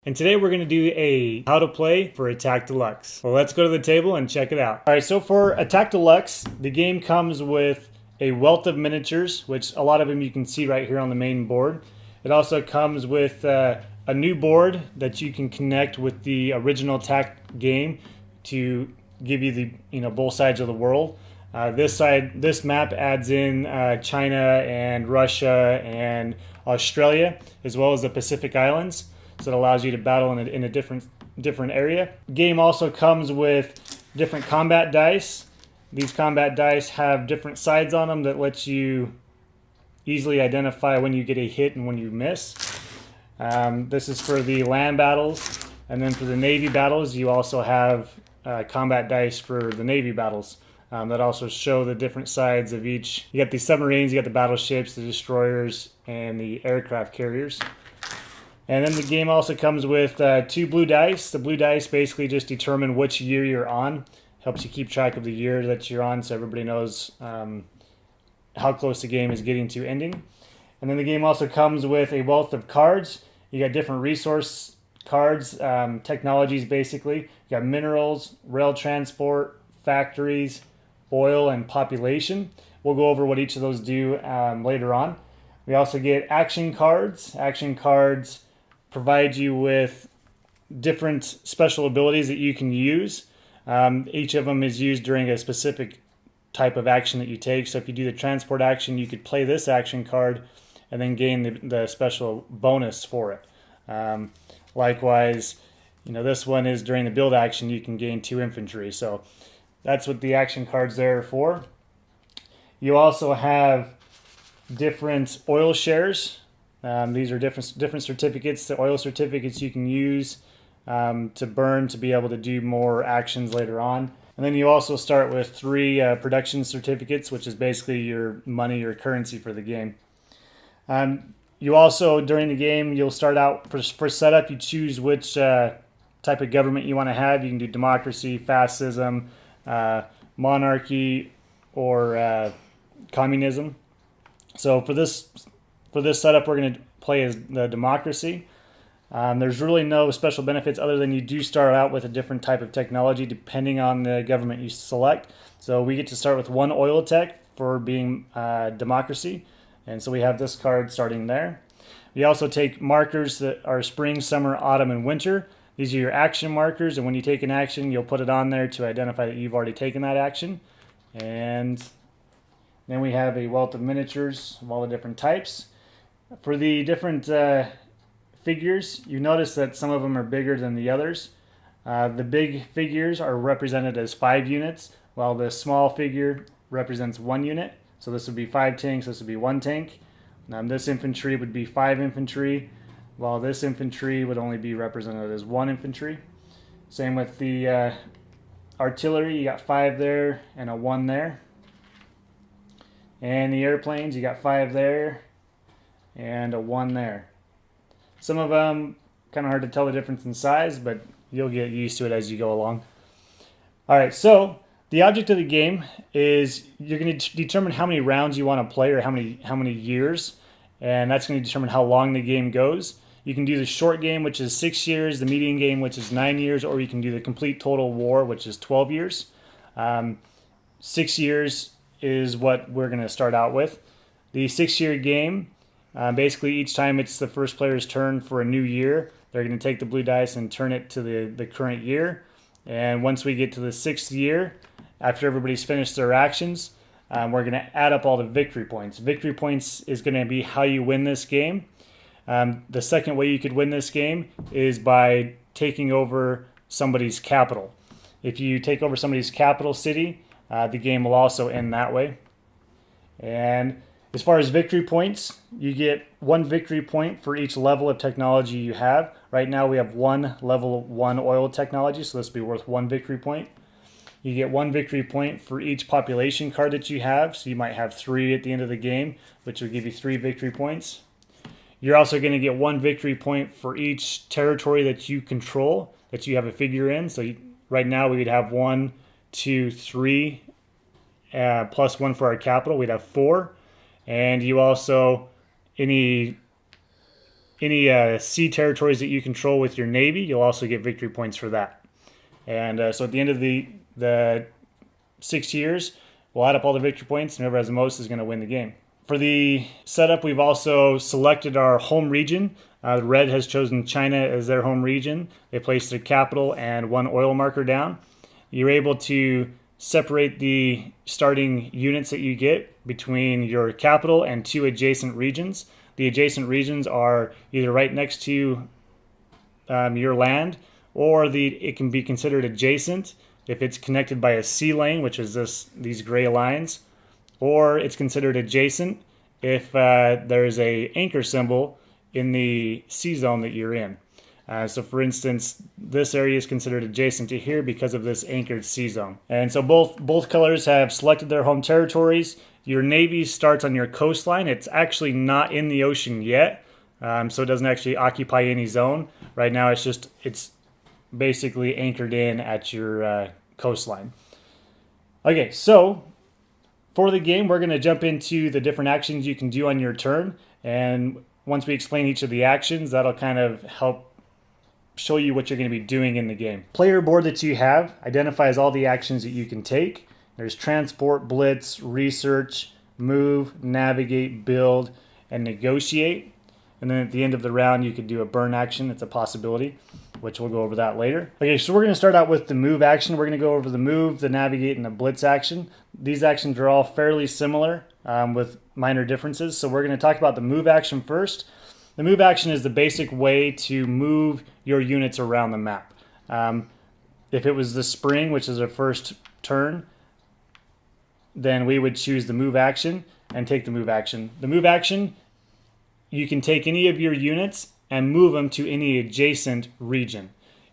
And today we're going to do a how to play for Attack Deluxe. Well, let's go to the table and check it out. All right, so for Attack Deluxe, the game comes with a wealth of miniatures, which a lot of them you can see right here on the main board. It also comes with a new board that you can connect with the original Attack game to give you the both sides of the world. This map adds in China and Russia and Australia, as well as the Pacific Islands. So it allows you to battle in a different area. Game also comes with different combat dice. These combat dice have different sides on them that lets you easily identify when you get a hit and when you miss. This is for the land battles, and then for the Navy battles, you also have combat dice for the Navy battles that also show the different sides of each. You got the submarines, you got the battleships, the destroyers, and the aircraft carriers. And then the game also comes with 2 blue dice. The blue dice basically just determine which year you're on. Helps you keep track of the year that you're on so everybody knows how close the game is getting to ending. And then the game also comes with a wealth of cards. You got different resource cards, technologies basically. You got minerals, rail transport, factories, oil, and population. We'll go over what each of those do later on. We also get action cards. Action cards provide you with different special abilities that you can use. Each of them is used during a specific type of action that you take. So if you do the transport action, you could play this action card and then gain the special bonus for it. Likewise, this one is during the build action, you can gain 2 infantry. So that's what the action cards there are for. You also have different oil shares. These are different certificates, the oil certificates you can use to burn to be able to do more actions later on. And then you also start with 3 production certificates, which is basically your money or currency for the game. You also, during the game, you'll start out, for setup, you choose which type of government you want to have. You can do democracy, fascism, monarchy, or communism. So for this setup, we're going to play as the democracy. There's really no special benefits other than you do start out with a different type of technology depending on the government you select. So we get to start with 1 oil tech for being democracy. And so we have this card starting there. We also take markers that are spring, summer, autumn, and winter. These are your action markers, and when you take an action, you'll put it on there to identify that you've already taken that action. And then we have a wealth of miniatures of all the different types. For the different figures, you notice that some of them are bigger than the others. The big figures are represented as 5 units, while the small figure represents 1 unit. So this would be 5 tanks, this would be 1 tank. This infantry would be 5 infantry, while this infantry would only be represented as 1 infantry. Same with the artillery, you got 5 there and a 1 there. And the airplanes, you got 5 there and a 1 there. Some of them kind of hard to tell the difference in size, but you'll get used to it as you go along. All right, so the object of the game is you're going to determine how many rounds you want to play, or how many years, and that's going to determine how long the game goes. You can do the short game, which is 6 years, the medium game, which is 9 years, or you can do the complete total war, which is 12 years. 6 years is what we're going to start out with. The 6-year game, basically each time it's the first player's turn for a new year, they're going to take the blue dice and turn it to the current year. And once we get to the 6th year, after everybody's finished their actions, we're going to add up all the victory points. Victory points is going to be how you win this game. The second way you could win this game is by taking over somebody's capital. If you take over somebody's capital city, the game will also end that way. And as far as victory points, you get 1 victory point for each level of technology you have. Right now we have 1 level 1 oil technology, so this will be worth 1 victory point. You get 1 victory point for each population card that you have, so you might have 3 at the end of the game, which will give you 3 victory points. You're also going to get 1 victory point for each territory that you control, that you have a figure in. So right now we would have 1, 2, 3, plus 1 for our capital. We'd have 4. And you also, any any sea territories that you control with your navy, you'll also get victory points for that. And so at the end of the 6 years, we'll add up all the victory points, and whoever has the most is going to win the game. For the setup, we've also selected our home region. Red has chosen China as their home region. They placed their capital and one oil marker down. You're able to separate the starting units that you get between your capital and 2 adjacent regions. The adjacent regions are either right next to your land, or it can be considered adjacent if it's connected by a sea lane, which is these gray lines, or it's considered adjacent if there's a anchor symbol in the sea zone that you're in. So for instance, this area is considered adjacent to here because of this anchored sea zone. And so both colors have selected their home territories. Your navy starts on your coastline. It's actually not in the ocean yet, so it doesn't actually occupy any zone. Right now it's basically anchored in at your coastline. Okay, so for the game, we're going to jump into the different actions you can do on your turn. And once we explain each of the actions, that'll kind of help show you what you're going to be doing in the game. Player board that you have identifies all the actions that you can take. There's transport, blitz, research, move, navigate, build, and negotiate. And then at the end of the round, you could do a burn action. It's a possibility, which we'll go over that later. Okay, so we're going to start out with the move action. We're going to go over the move, the navigate, and the blitz action. These actions are all fairly similar with minor differences. So we're going to talk about the move action first. The move action is the basic way to move your units around the map. If it was the spring, which is our first turn, then we would choose the move action and take the move action. The move action, you can take any of your units and move them to any adjacent region.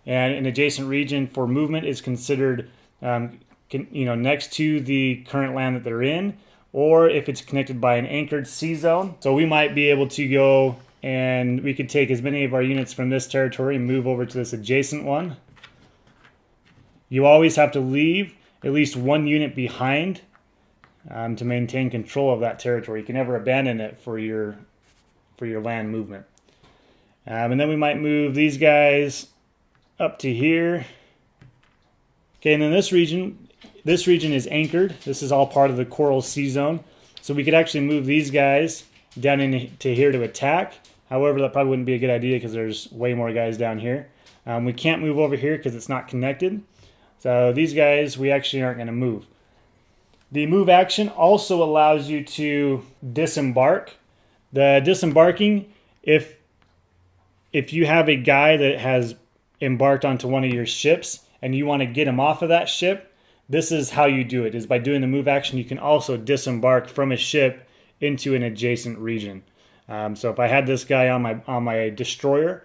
And an adjacent region for movement is considered next to the current land that they're in, or if it's connected by an anchored sea zone. So we might be able to go and we could take as many of our units from this territory and move over to this adjacent one. You always have to leave at least one unit behind to maintain control of that territory. You can never abandon it for your land movement. And then we might move these guys up to here. Okay, and then this region is anchored. This is all part of the Coral Sea Zone. So we could actually move these guys down into here to attack. However, that probably wouldn't be a good idea because there's way more guys down here. We can't move over here because it's not connected. So these guys, we actually aren't going to move. The move action also allows you to disembark. The disembarking, if you have a guy that has embarked onto one of your ships and you want to get him off of that ship, this is how you do it, is by doing the move action. You can also disembark from a ship into an adjacent region. So if I had this guy on my destroyer,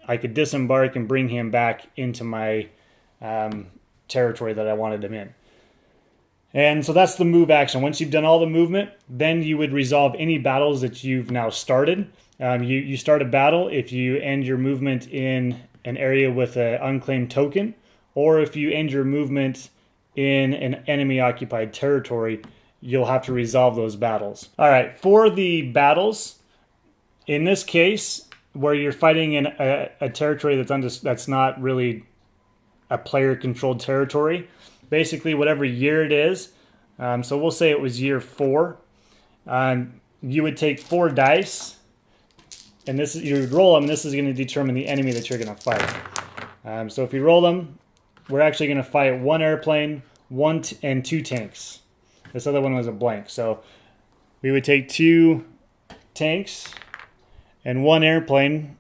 I could disembark and bring him back into my territory that I wanted him in. And so that's the move action. Once you've done all the movement, then you would resolve any battles that you've now started. You start a battle if you end your movement in an area with an unclaimed token, or if you end your movement in an enemy-occupied territory, you'll have to resolve those battles. All right, for the battles, in this case, where you're fighting in a territory that's not really a player-controlled territory, basically whatever year it is, so we'll say it was year 4, you would take 4 dice, and you would roll them, and this is going to determine the enemy that you're going to fight. So if you roll them, we're actually going to fight 1 airplane, 1 and 2 tanks. This other one was a blank. So we would take 2 tanks and 1 airplane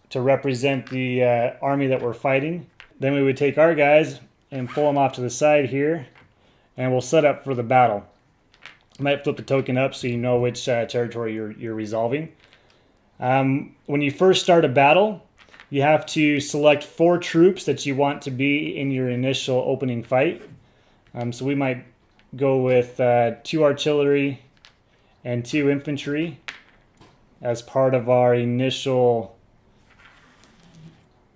to represent the army that we're fighting. Then we would take our guys and pull them off to the side here, and we'll set up for the battle. I might flip the token up so you know which territory you're resolving. When you first start a battle, you have to select 4 troops that you want to be in your initial opening fight. So we might go with 2 artillery and 2 infantry as part of our initial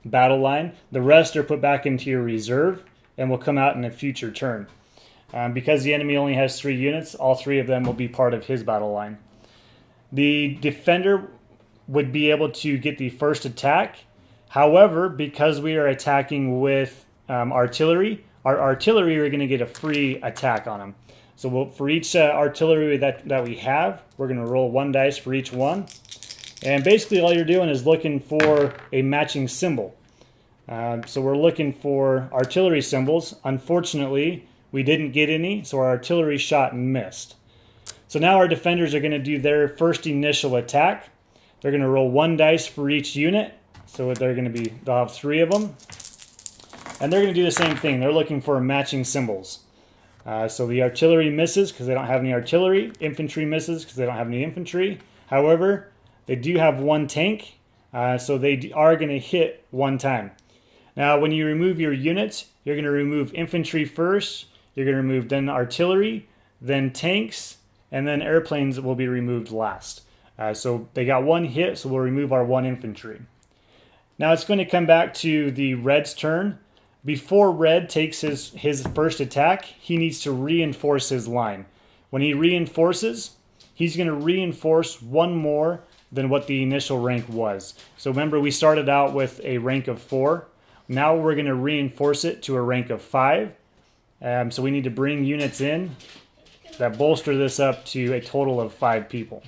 battle line. The rest are put back into your reserve and will come out in a future turn. Because the enemy only has 3 units, all 3 of them will be part of his battle line. The defender would be able to get the first attack. However, because we are attacking with artillery, our artillery are going to get a free attack on them. So for each artillery that we have, we're going to roll 1 dice for each one. And basically all you're doing is looking for a matching symbol. So we're looking for artillery symbols. Unfortunately, we didn't get any, so our artillery shot missed. So now our defenders are going to do their first initial attack. They're going to roll 1 dice for each unit. So they'll have 3 of them. And they're going to do the same thing. They're looking for matching symbols. So the artillery misses because they don't have any artillery. Infantry misses because they don't have any infantry. However, they do have 1 tank, so they are going to hit 1 time. Now, when you remove your units, you're going to remove infantry first. You're going to remove then artillery, then tanks, and then airplanes will be removed last. So they got 1 hit, so we'll remove our 1 infantry. Now it's going to come back to the red's turn. Before red takes his first attack, he needs to reinforce his line. When he reinforces, he's going to reinforce 1 more than what the initial rank was. So remember, we started out with a rank of 4. Now we're going to reinforce it to a rank of 5. So we need to bring units in that bolster this up to a total of 5 people.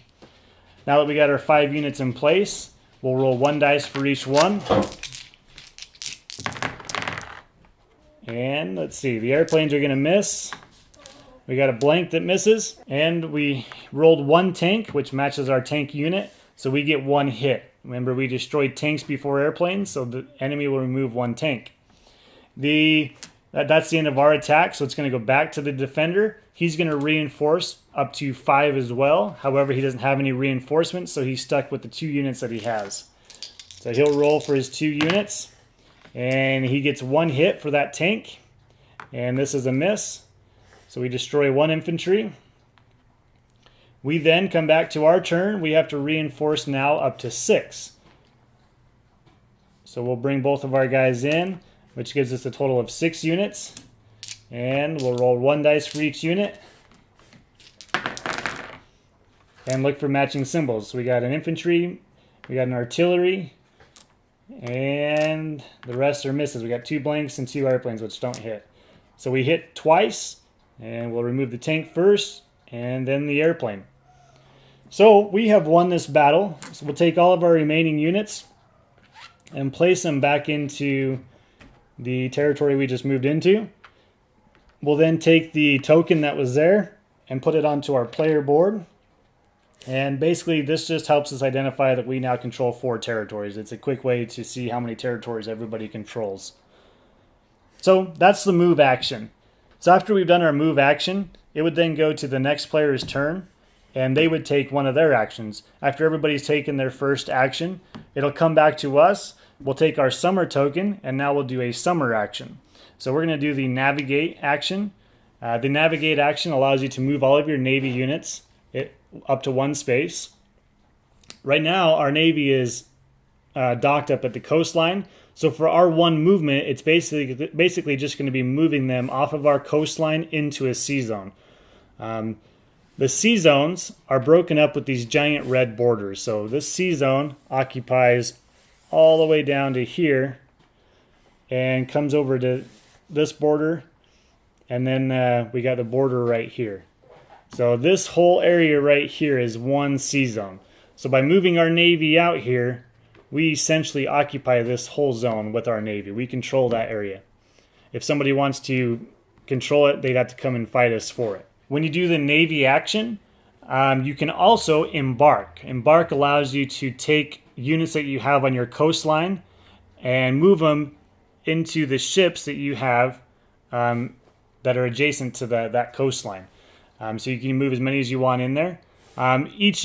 Now that we got our 5 units in place, we'll roll 1 dice for each one. And let's see, the airplanes are going to miss. We got a blank that misses. And we rolled 1 tank, which matches our tank unit. So we get 1 hit. Remember, we destroyed tanks before airplanes, so the enemy will remove 1 tank. That's the end of our attack, so it's going to go back to the defender. He's going to reinforce up to 5 as well. However, he doesn't have any reinforcements, so he's stuck with the 2 units that he has. So he'll roll for his 2 units, and he gets 1 hit for that tank. And this is a miss, so we destroy 1 infantry. We then come back to our turn. We have to reinforce now up to 6. So we'll bring both of our guys in, which gives us a total of 6 units. And we'll roll 1 dice for each unit. And look for matching symbols. So we got an infantry, we got an artillery, and the rest are misses. We got 2 blanks and 2 airplanes, which don't hit. So we hit twice, and we'll remove the tank first, and then the airplane. So we have won this battle. So we'll take all of our remaining units and place them back into the territory we just moved into. We'll then take the token that was there and put it onto our player board. And basically this just helps us identify that we now control 4 territories. It's a quick way to see how many territories everybody controls. So that's the move action. So after we've done our move action, it would then go to the next player's turn, and they would take one of their actions. After everybody's taken their first action, it'll come back to us. We'll take our summer token, and now we'll do a summer action. So we're going to do the navigate action. The navigate action allows you to move all of your Navy units up to 1 space. Right now, our Navy is docked up at the coastline. So for our 1 movement, it's basically just going to be moving them off of our coastline into a sea zone. The sea zones are broken up with these giant red borders. So this sea zone occupies all the way down to here and comes over to this border. And then we got the border right here. So this whole area right here is 1 sea zone. So by moving our Navy out here, we essentially occupy this whole zone with our Navy. We control that area. If somebody wants to control it, they'd have to come and fight us for it. When you do the Navy action, you can also embark. Embark allows you to take units that you have on your coastline and move them into the ships that you have that are adjacent to that coastline. So you can move as many as you want in there. Each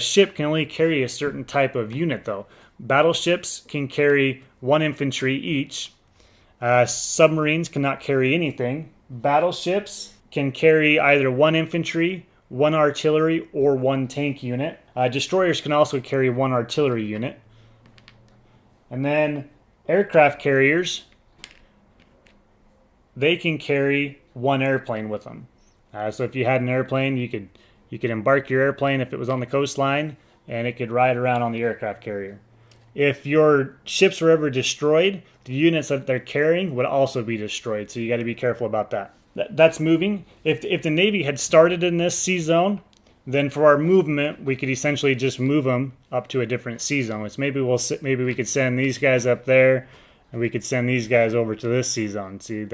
ship can only carry a certain type of unit, though. Battleships can carry 1 infantry each. Submarines cannot carry anything. Battleships can carry either 1 infantry, 1 artillery, or 1 tank unit. Destroyers can also carry 1 artillery unit. And then aircraft carriers, they can carry 1 airplane with them. So if you had an airplane, you could embark your airplane if it was on the coastline, and it could ride around on the aircraft carrier. If your ships were ever destroyed, the units that they're carrying would also be destroyed, so you got to be careful about that. That's moving. If the Navy had started in this sea zone, then for our movement, we could essentially just move them up to a different sea zone. It's maybe we could send these guys up there, and we could send these guys over to this sea zone. See,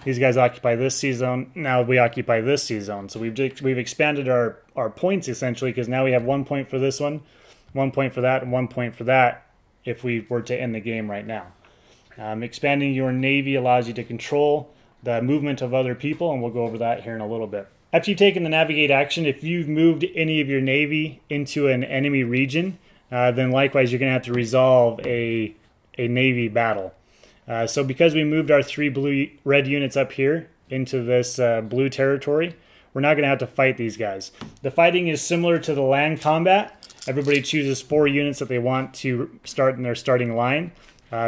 these guys occupy this sea zone. Now we occupy this sea zone. So we've expanded our points essentially, because now we have 1 point for this one, 1 point for that, and 1 point for that if we were to end the game right now. Expanding your Navy allows you to control the movement of other people, and we'll go over that here in a little bit. After you've taken the navigate action, if you've moved any of your Navy into an enemy region, then likewise you're going to have to resolve a Navy battle. So because we moved our 3 red units up here into this blue territory, we're now going to have to fight these guys. The fighting is similar to the land combat. Everybody chooses 4 units that they want to start in their starting line.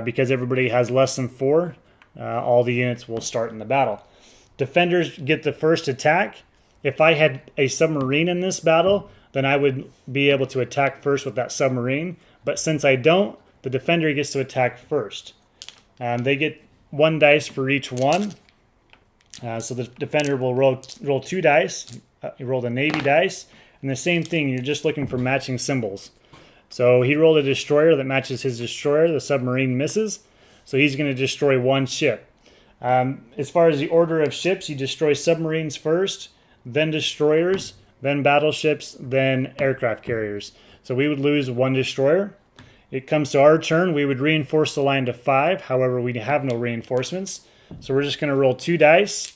Because everybody has less than 4, all the units will start in the battle. Defenders get the first attack. If I had a submarine in this battle, then I would be able to attack first with that submarine. But since I don't, the defender gets to attack first. They get 1 dice for each one. So the defender will roll 2 dice. You roll the Navy dice. And the same thing, you're just looking for matching symbols. So he rolled a destroyer that matches his destroyer. The submarine misses. So he's going to destroy 1 ship. As far as the order of ships, you destroy submarines first, then destroyers, then battleships, then aircraft carriers. So we would lose 1 destroyer. It comes to our turn. We would reinforce the line to 5. However, we have no reinforcements. So we're just going to roll 2 dice,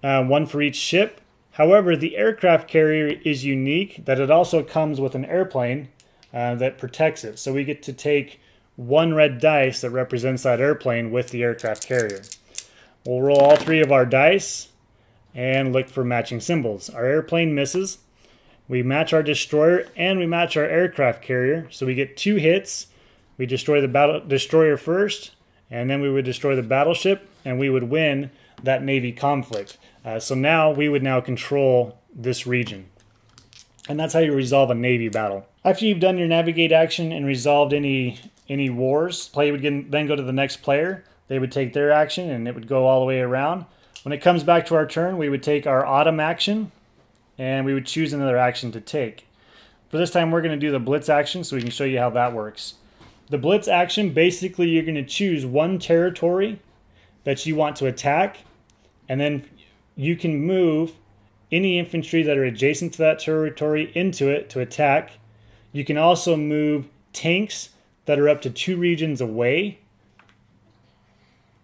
1 for each ship. However, the aircraft carrier is unique that it also comes with an airplane that protects it. So we get to take 1 red dice that represents that airplane with the aircraft carrier. We'll roll all 3 of our dice and look for matching symbols. Our airplane misses. We match our destroyer and we match our aircraft carrier. So we get 2 hits. We destroy the destroyer first, and then we would destroy the battleship, and we would win that Navy conflict. So now we would now control this region. And that's how you resolve a Navy battle. After you've done your navigate action and resolved any wars, play would then go to the next player. They would take their action and it would go all the way around. When it comes back to our turn, we would take our autumn action and we would choose another action to take. For this time, we're going to do the Blitz action so we can show you how that works. The Blitz action, basically you're going to choose 1 territory that you want to attack, and then you can move any infantry that are adjacent to that territory into it to attack. You can also move tanks that are up to 2 regions away.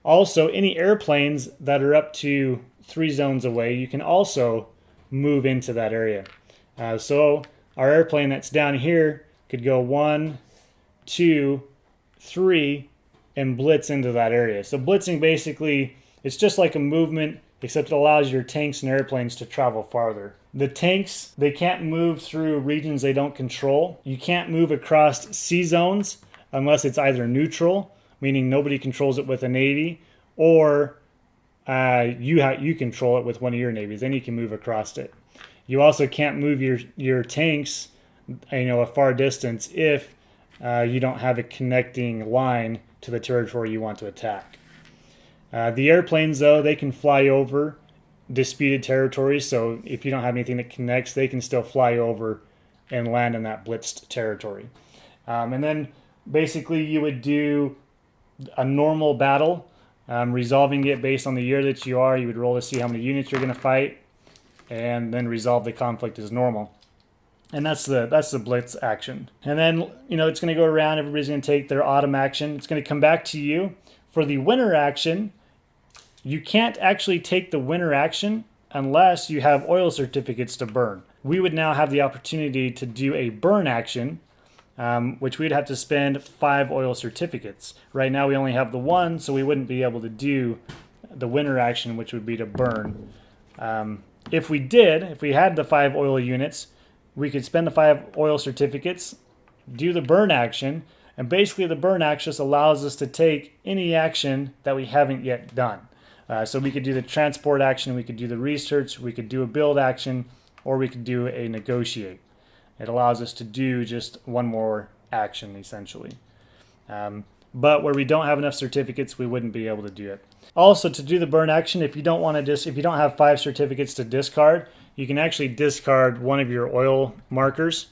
Also, any airplanes that are up to 3 zones away, you can also move into that area. So our airplane that's down here could go 1, 2, 3, and blitz into that area. So blitzing basically, it's just like a movement, except it allows your tanks and airplanes to travel farther. The tanks, they can't move through regions they don't control. You can't move across sea zones unless it's either neutral, meaning nobody controls it with a Navy, or you control it with one of your navies, then you can move across it. You also can't move your tanks, a far distance if you don't have a connecting line to the territory you want to attack. The airplanes, though, they can fly over disputed territories, so if you don't have anything that connects, they can still fly over and land in that blitzed territory. And then basically you would do a normal battle, resolving it based on the year that you are. You would roll to see how many units you're going to fight, and then resolve the conflict as normal. And that's the Blitz action. And then, it's going to go around. Everybody's going to take their autumn action. It's going to come back to you. For the winter action, you can't actually take the winter action unless you have oil certificates to burn. We would now have the opportunity to do a burn action, which we'd have to spend 5 oil certificates. Right now we only have the 1, so we wouldn't be able to do the winter action, which would be to burn. If we had the 5 oil units, we could spend the 5 oil certificates, do the burn action, and basically the burn action just allows us to take any action that we haven't yet done. So we could do the transport action, we could do the research, we could do a build action, or we could do a negotiate. It allows us to do just one more action, essentially. But where we don't have enough certificates, we wouldn't be able to do it. Also, to do the burn action, if you don't have 5 certificates to discard, you can actually discard one of your oil markers,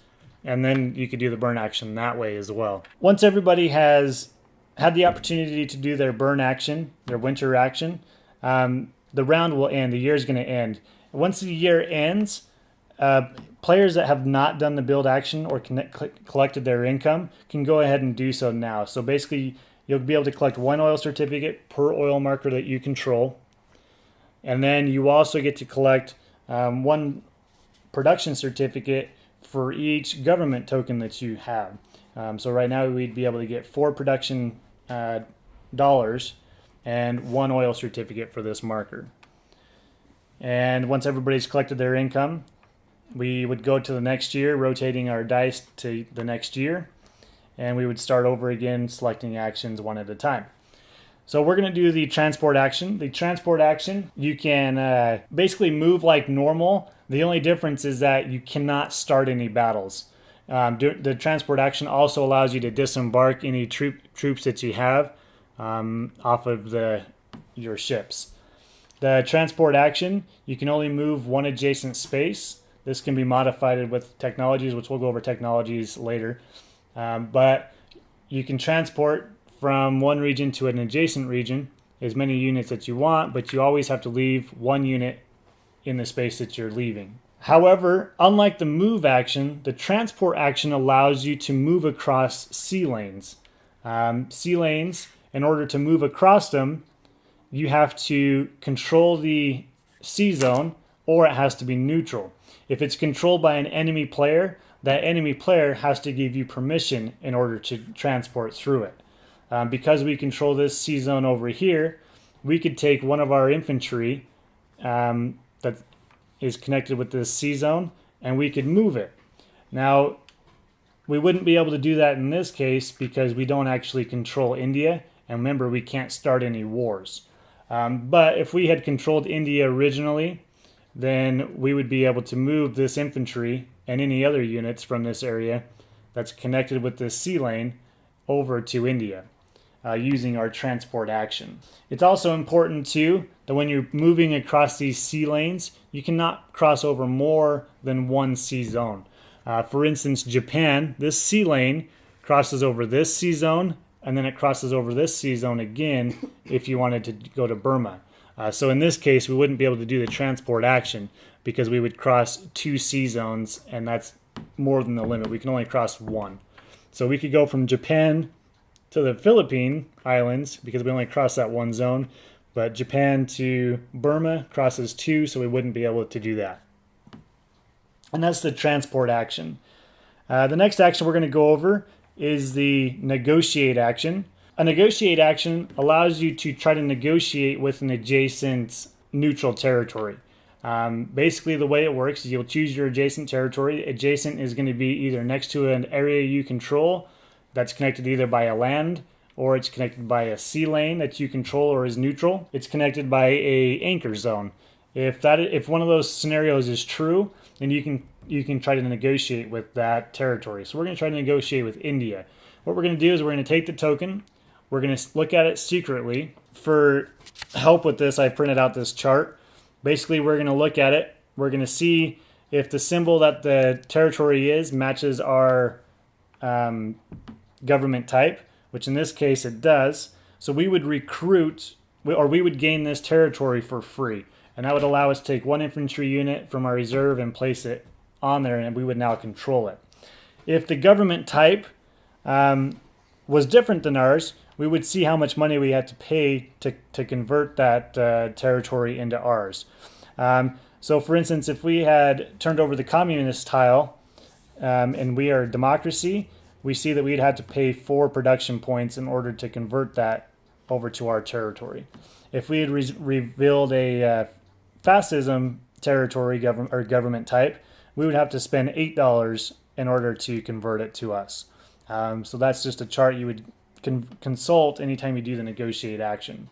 and then you could do the burn action that way as well. Once everybody has had the opportunity to do their burn action, their winter action, the round will end. The year is going to end. Once the year ends, players that have not done the build action or collected their income can go ahead and do so now. So basically, you'll be able to collect 1 oil certificate per oil marker that you control. And then you also get to collect 1 production certificate for each government token that you have. So right now we'd be able to get 4 production dollars and 1 oil certificate for this marker. And once everybody's collected their income, we would go to the next year, rotating our dice to the next year, and we would start over again, selecting actions one at a time. So we're going to do the transport action. The transport action, you can basically move like normal. The only difference is that you cannot start any battles. The transport action also allows you to disembark any troops that you have off of your ships. The transport action, you can only move 1 adjacent space. This can be modified with technologies, which we'll go over technologies later. But you can transport from one region to an adjacent region, as many units that you want, but you always have to leave 1 unit in the space that you're leaving. However, unlike the move action, the transport action allows you to move across sea lanes. Sea lanes, in order to move across them, you have to control the sea zone, or it has to be neutral. If it's controlled by an enemy player, that enemy player has to give you permission in order to transport through it. Because we control this sea zone over here, we could take one of our infantry that is connected with this sea zone, and we could move it. Now, we wouldn't be able to do that in this case because we don't actually control India, and remember, we can't start any wars. But if we had controlled India originally, then we would be able to move this infantry and any other units from this area that's connected with this sea lane over to India using our transport action. It's also important too that when you're moving across these sea lanes, you cannot cross over more than 1 sea zone. For instance, Japan, this sea lane crosses over this sea zone, and then it crosses over this sea zone again if you wanted to go to Burma. So in this case, we wouldn't be able to do the transport action because we would cross 2 sea zones, and that's more than the limit. We can only cross 1. So we could go from Japan to the Philippine Islands because we only cross that 1 zone, but Japan to Burma crosses 2, so we wouldn't be able to do that. And that's the transport action. The next action we're going to go over is the negotiate action. A negotiate action allows you to try to negotiate with an adjacent neutral territory. Basically, the way it works is you'll choose your adjacent territory. Adjacent is going to be either next to an area you control that's connected either by a land, or it's connected by a sea lane that you control or is neutral. It's connected by a anchor zone. If one of those scenarios is true, then you can try to negotiate with that territory. So we're going to try to negotiate with India. What we're going to do is we're going to take the token. We're going to look at it secretly. For help with this, I printed out this chart. Basically, we're going to look at it. We're going to see if the symbol that the territory is matches our government type, which in this case it does. So we would recruit, or we would gain this territory for free. And that would allow us to take 1 infantry unit from our reserve and place it on there, and we would now control it. If the government type was different than ours, we would see how much money we had to pay to convert that territory into ours. So for instance, if we had turned over the communist tile and we are a democracy, we see that we'd have to pay 4 production points in order to convert that over to our territory. If we had revealed a fascism territory government type, we would have to spend $8 in order to convert it to us. So that's just a chart you would consult anytime you do the negotiate action.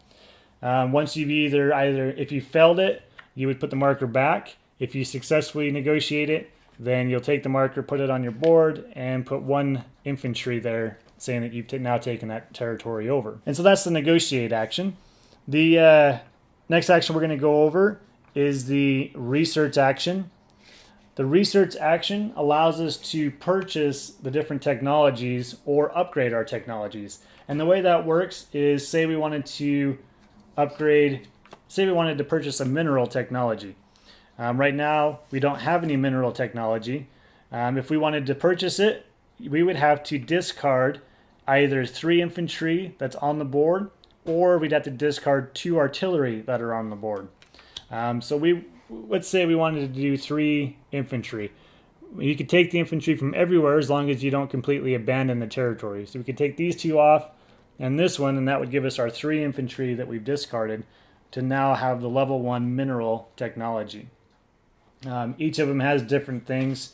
Once you've either if you failed it, you would put the marker back. If you successfully negotiate it, then you'll take the marker, put it on your board, and put 1 infantry there, saying that you've now taken that territory over. And so that's the negotiate action. The next action we're going to go over is the research action. The research action allows us to purchase the different technologies or upgrade our technologies. And the way that works is, say we wanted to purchase a mineral technology. Right now, we don't have any mineral technology. If we wanted to purchase it, we would have to discard either 3 infantry that's on the board, or we'd have to discard 2 artillery that are on the board. Let's say we wanted to do 3 infantry. You could take the infantry from everywhere as long as you don't completely abandon the territory. So we could take these 2 off and this one, and that would give us our 3 infantry that we've discarded to now have the level 1 mineral technology. Each of them has different things.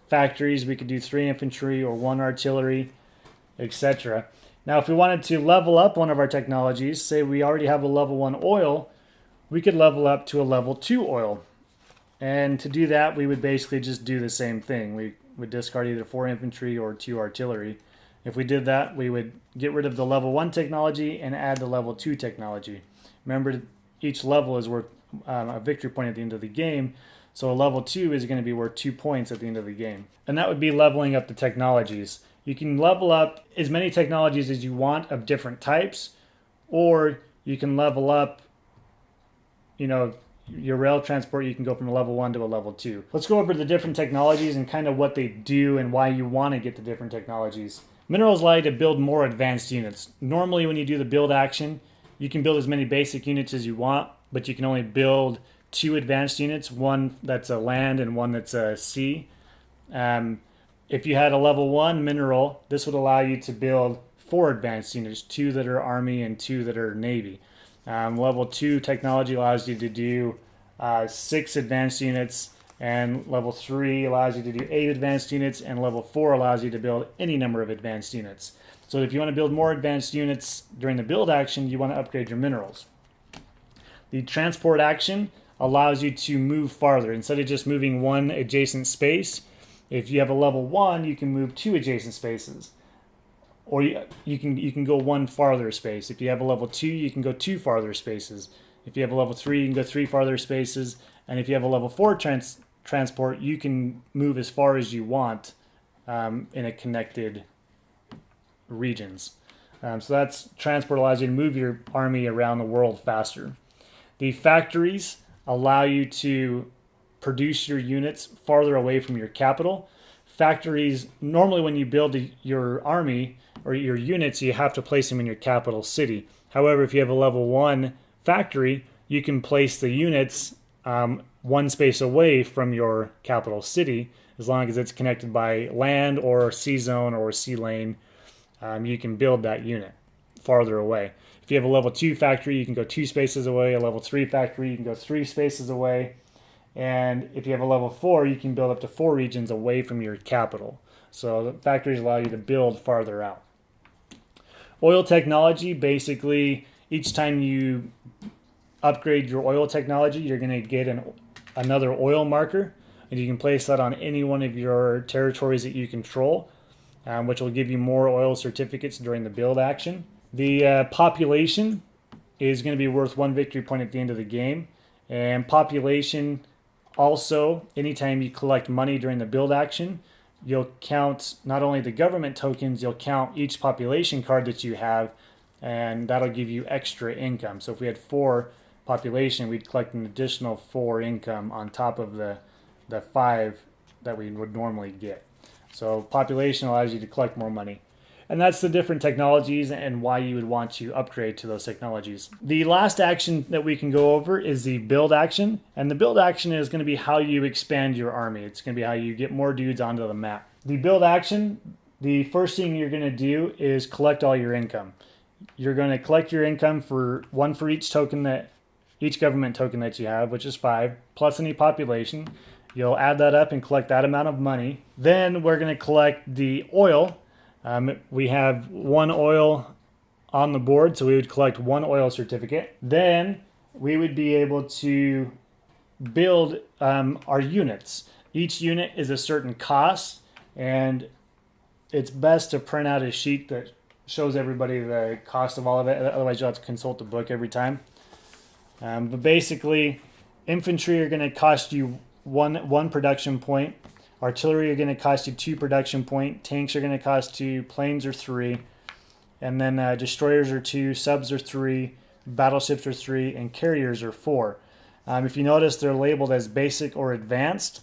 Factories, we could do 3 infantry or 1 artillery, etc. Now, if we wanted to level up one of our technologies, say we already have a level 1 oil, we could level up to a level 2 oil. And to do that, we would basically just do the same thing. We would discard either 4 infantry or 2 artillery. If we did that, we would get rid of the level 1 technology and add the level 2 technology. Remember, each level is worth a victory point at the end of the game. So a level 2 is going to be worth 2 points at the end of the game. And that would be leveling up the technologies. You can level up as many technologies as you want of different types, or you can level up, your rail transport. You can go from a level 1 to a level 2. Let's go over the different technologies and kind of what they do and why you want to get the different technologies. Minerals allow you to build more advanced units. Normally when you do the build action, you can build as many basic units as you want, but you can only build 2 advanced units, one that's a land and one that's a sea. If you had a level 1 mineral, this would allow you to build 4 advanced units, 2 that are Army and 2 that are Navy. Level 2 technology allows you to do 6 advanced units, and level 3 allows you to do 8 advanced units, and level 4 allows you to build any number of advanced units. So if you want to build more advanced units during the build action, you want to upgrade your minerals. The transport action allows you to move farther. Instead of just moving 1 adjacent space, if you have a level 1, you can move 2 adjacent spaces. Or you can go 1 farther space. If you have a level 2, you can go 2 farther spaces. If you have a level 3, you can go 3 farther spaces. And if you have a level 4 transport, you can move as far as you want in a connected regions. So that's transport allows you to move your army around the world faster. The factories allow you to produce your units farther away from your capital. Factories, normally when you build your army or your units, you have to place them in your capital city. However, if you have a level 1 factory, you can place the units 1 space away from your capital city, as long as it's connected by land or sea zone or sea lane. You can build that unit farther away. If you have a level 2 factory, you can go 2 spaces away. A level 3 factory, you can go 3 spaces away. And if you have a level 4, you can build up to 4 regions away from your capital. So the factories allow you to build farther out. Oil technology, basically, each time you upgrade your oil technology, you're going to get another oil marker, and you can place that on any one of your territories that you control, which will give you more oil certificates during the build action. The population is going to be worth 1 victory point at the end of the game, and population also, anytime you collect money during the build action, you'll count not only the government tokens, you'll count each population card that you have, and that'll give you extra income. So if we had 4 population, we'd collect an additional 4 income on top of the 5 that we would normally get. So population allows you to collect more money. And that's the different technologies and why you would want to upgrade to those technologies. The last action that we can go over is the build action. And the build action is going to be how you expand your army. It's going to be how you get more dudes onto the map. The build action, the first thing you're going to do is collect all your income. You're going to collect your income for 1 for each government token that you have, which is 5, plus any population. You'll add that up and collect that amount of money. Then we're going to collect the oil. We have 1 oil on the board, so we would collect 1 oil certificate. Then we would be able to build our units. Each unit is a certain cost, and it's best to print out a sheet that shows everybody the cost of all of it. Otherwise, you'll have to consult the book every time. But basically, infantry are going to cost you one production point. Artillery are going to cost you 2 production point. Tanks are going to cost 2. Planes are 3. And then destroyers are 2. Subs are 3. Battleships are 3. And carriers are 4. If you notice, they're labeled as basic or advanced.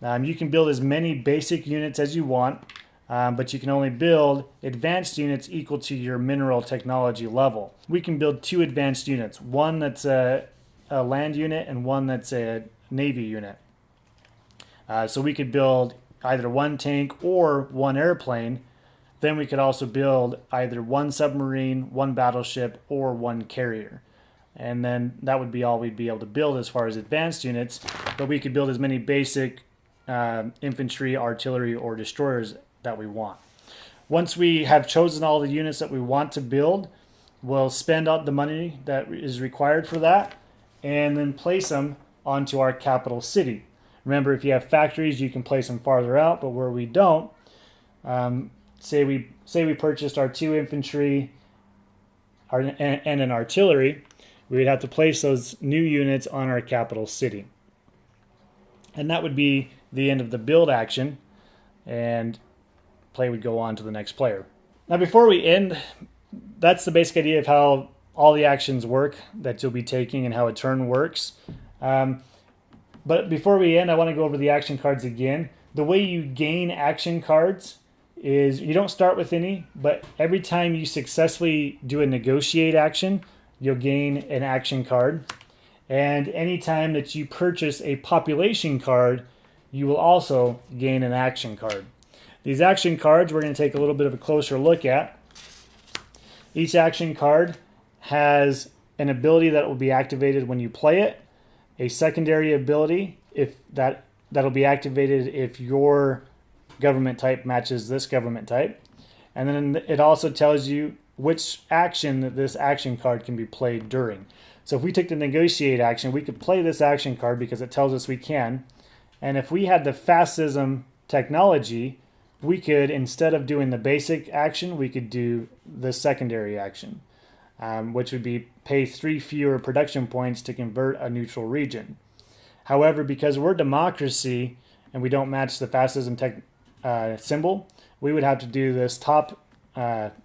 You can build as many basic units as you want, but you can only build advanced units equal to your mineral technology level. We can build 2 advanced units, one that's a land unit and one that's a navy unit. So we could build either 1 tank or 1 airplane. Then we could also build either 1 submarine, 1 battleship, or 1 carrier. And then that would be all we'd be able to build as far as advanced units, but we could build as many basic infantry, artillery, or destroyers that we want. Once we have chosen all the units that we want to build, we'll spend out the money that is required for that and then place them onto our capital city. Remember, if you have factories, you can place them farther out, but where we don't, say we purchased our 2 infantry and an artillery, we would have to place those new units on our capital city. And that would be the end of the build action, and play would go on to the next player. Now, before we end, that's the basic idea of how all the actions work that you'll be taking and how a turn works. But before we end, I want to go over the action cards again. The way you gain action cards is you don't start with any, but every time you successfully do a negotiate action, you'll gain an action card. And anytime that you purchase a population card, you will also gain an action card. These action cards we're going to take a little bit of a closer look at. Each action card has an ability that will be activated when you play it, a secondary ability that'll be activated if your government type matches this government type, and then it also tells you which action that this action card can be played during. So if we took the negotiate action, we could play this action card because it tells us we can. And if we had the fascism technology, we could, instead of doing the basic action, we could do the secondary action, which would be pay 3 fewer production points to convert a neutral region. However, because we're democracy and we don't match the fascism symbol, we would have to do this top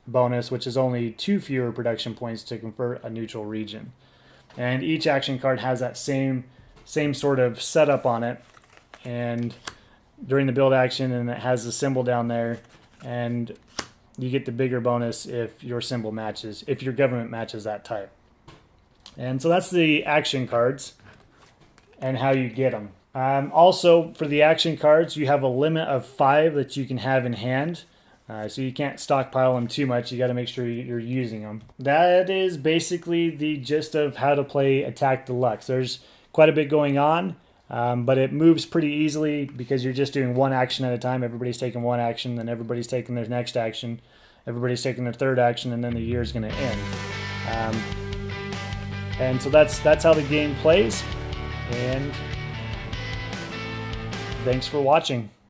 bonus, which is only 2 fewer production points to convert a neutral region. And each action card has that same sort of setup on it, and during the build action, and it has the symbol down there, and you get the bigger bonus if your symbol matches, if your government matches that type. And so that's the action cards and how you get them. Also, for the action cards, you have a limit of 5 that you can have in hand. So you can't stockpile them too much. You got to make sure you're using them. That is basically the gist of how to play Attack Deluxe. There's quite a bit going on, but it moves pretty easily because you're just doing one action at a time. Everybody's taking one action, then everybody's taking their next action. Everybody's taking their third action, and then the year's going to end. And so that's how the game plays. And thanks for watching.